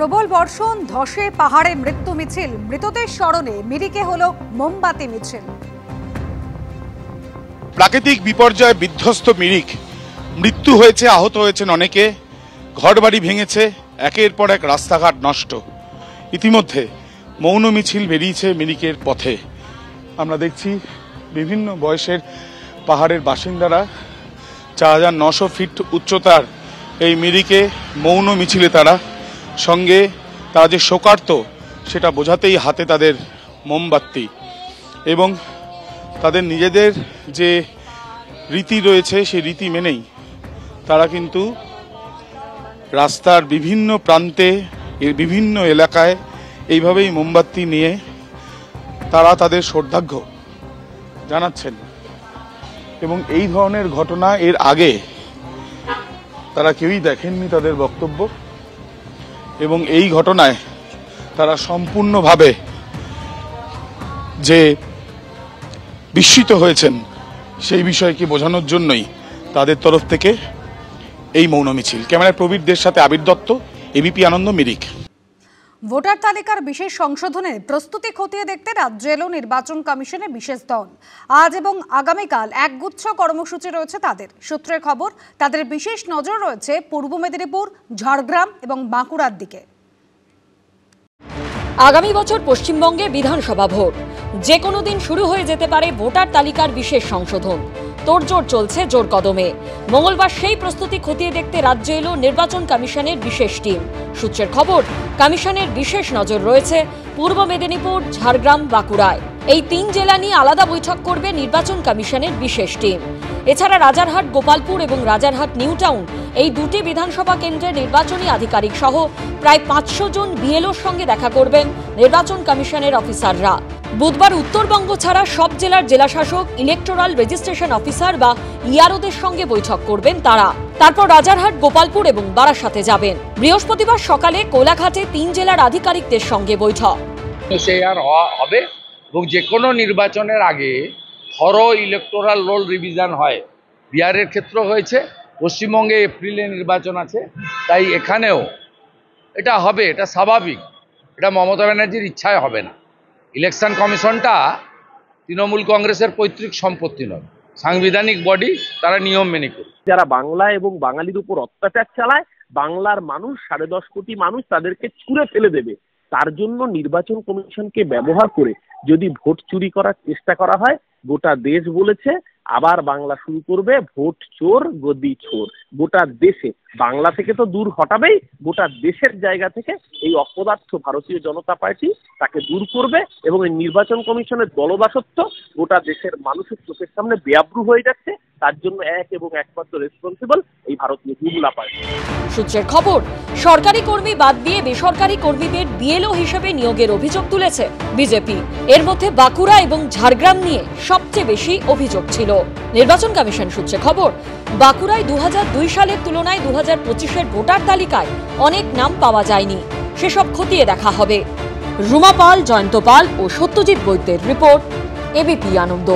প্রবল বর্ষণ, ধসে পাহাড়ে মৃত্যু মিছিল, মৃতদের স্মরণে মিরিকে হলো মোমবাতি মিছিল। প্রাকৃতিক বিপর্যয়ে বিধ্বস্ত মিরিক, মৃত্যু হয়েছে, আহত হয়েছেন অনেকে, ঘরবাড়ি ভেঙেছে, একের পর এক রাস্তাঘাট নষ্ট। ইতিমধ্যে মৌন মিছিল বেরিয়েছে মিরিকের পথে। আমরা দেখছি বিভিন্ন বয়সের পাহাড়ের বাসিন্দারা 4900 ফিট উচ্চতার এই মিরিকে মৌন মিছিলে তারা সঙ্গে তারা যে শোকার্ত সেটা বোঝাতেই হাতে তাদের মোমবাতি এবং তাদের নিজেদের যে রীতি রয়েছে সেই রীতি মেনেই তারা কিন্তু রাস্তার বিভিন্ন প্রান্তে এর বিভিন্ন এলাকায় এইভাবেই মোমবাতি নিয়ে তারা তাদের শ্রদ্ধার্ঘ্য জানাচ্ছেন। এবং এই ধরনের ঘটনা এর আগে তারা কেউই দেখেননি তাদের বক্তব্য, এবং এই ঘটনায় তারা সম্পূর্ণভাবে যে বিস্মিত হয়েছেন সেই বিষয়কে বোঝানোর জন্যই তাদের তরফ থেকে এই মৌন মিছিল। ক্যামেরায় প্রবীরদের সাথে আবির দত্ত, এবিপি আনন্দ, মিরিক। ভোটার তালিকার বিশেষ সংশোধনের প্রস্তুতি খতিয়ে দেখতে রাজ্য এলো নির্বাচন কমিশনের বিশেষ দল। আজ এবং আগামীকাল একগুচ্ছ কর্মসূচি রয়েছে তাদের। সূত্রের খবর, তাদের বিশেষ নজর রয়েছে পূর্ব মেদিনীপুর, ঝাড়গ্রাম এবং বাঁকুড়ার দিকে। আগামী বছর পশ্চিমবঙ্গে বিধানসভা ভোট, যে কোনো দিন শুরু হয়ে যেতে পারে ভোটার তালিকার বিশেষ সংশোধন। তোড়জোড় চলছে জোর কদমে। মঙ্গলবার সেই প্রস্তুতি খতিয়ে দেখতে রাজ্যে এলো নির্বাচন কমিশনের বিশেষ টিম। সূত্রের খবর, কমিশনের বিশেষ নজর রয়েছে পূর্ব মেদিনীপুর, ঝাড়গ্রাম, বাঁকুড়ায়। এই 3 জেলা নিয়ে আলাদা বৈঠক করবে নির্বাচন কমিশনের বিশেষ টিম। এছাড়া রাজারহাট, গোপালপুর এবং রাজারহাট নিউ টাউন, এই দুটি বিধানসভা কেন্দ্রের নির্বাচনী আধিকারিক সহ প্রায় 500 জন বিএলওর সঙ্গে দেখা করবেন নির্বাচন কমিশনের অফিসাররা। বুধবার উত্তরবঙ্গ ছাড়া সব জেলার জেলাশাসক, ইলেকটোরাল রেজিস্ট্রেশন অফিসার বা ইআরওদের সঙ্গে বৈঠক করবেন তারা। তারপর রাজারহাট, গোপালপুর এবং বারাসাতে যাবেন। বৃহস্পতিবার সকালে কোলাঘাটে 3 জেলার আধিকারিকদের সঙ্গে বৈঠক হবে এবং যে কোনো নির্বাচনের আগে থরো ইলেকটোরাল রোল রিভিশন হয়। বিহারের ক্ষেত্রেও হয়েছে, পশ্চিমবঙ্গে এপ্রিলে নির্বাচন আছে, তাই এখানেও এটা হবে। এটা স্বাভাবিক, এটা মমতা ব্যানার্জির ইচ্ছায় হবে না। ইলেকশন কমিশনটা তৃণমূল কংগ্রেসের পৈতৃক সম্পত্তি নয়, সাংবিধানিক বডি, তারা নিয়ম মেনে করে। যারা বাংলা এবং বাঙালির উপর অত্যাচার চালায়, বাংলার মানুষ 10.5 কোটি মানুষ তাদেরকে ছুঁড়ে ফেলে দেবে, তার জন্য নির্বাচন কমিশনকে ব্যবহার করে যদি ভোট চুরি করার চেষ্টা করা হয়, গোটা দেশ বলেছে আবার বাংলা শুরু করবে ভোট চোর গদি চোর। গোটা দেশে, বাংলা থেকে তো দূর হটাবেই, গোটা দেশের জায়গা থেকে এই অপদার্থ ভারতীয় জনতা পার্টি তাকে দূর করবে এবং এই নির্বাচন কমিশনের দলদাসত্ব গোটা দেশের মানুষের চোখের সামনে বেআব্রু হয়ে যাচ্ছে। তার জন্য এক এবং একমাত্র রেসপন্সিবল এই ভারতীয় জনতা পার্টি। সূত্রের খবর, সরকারি কর্মী বাদ দিয়ে বেসরকারি কর্মীদের বিএলও হিসেবে নিয়োগের অভিযোগ তুলেছে বিজেপি। এর মধ্যে বাঁকুড়া এবং ঝাড়গ্রাম নিয়ে সবচেয়ে বেশি অভিযোগ ছিল। নির্বাচন কমিশন সূত্রে খবর, বাঁকুড়ায় 2002 সালের তুলনায় 2025-এর ভোটার তালিকায় অনেক নাম পাওয়া যায়নি, সেসব খতিয়ে দেখা হবে। রুমা পাল, জয়ন্ত পাল ও সত্যজিৎ বৈদ্যের রিপোর্ট, এবিপি আনন্দ।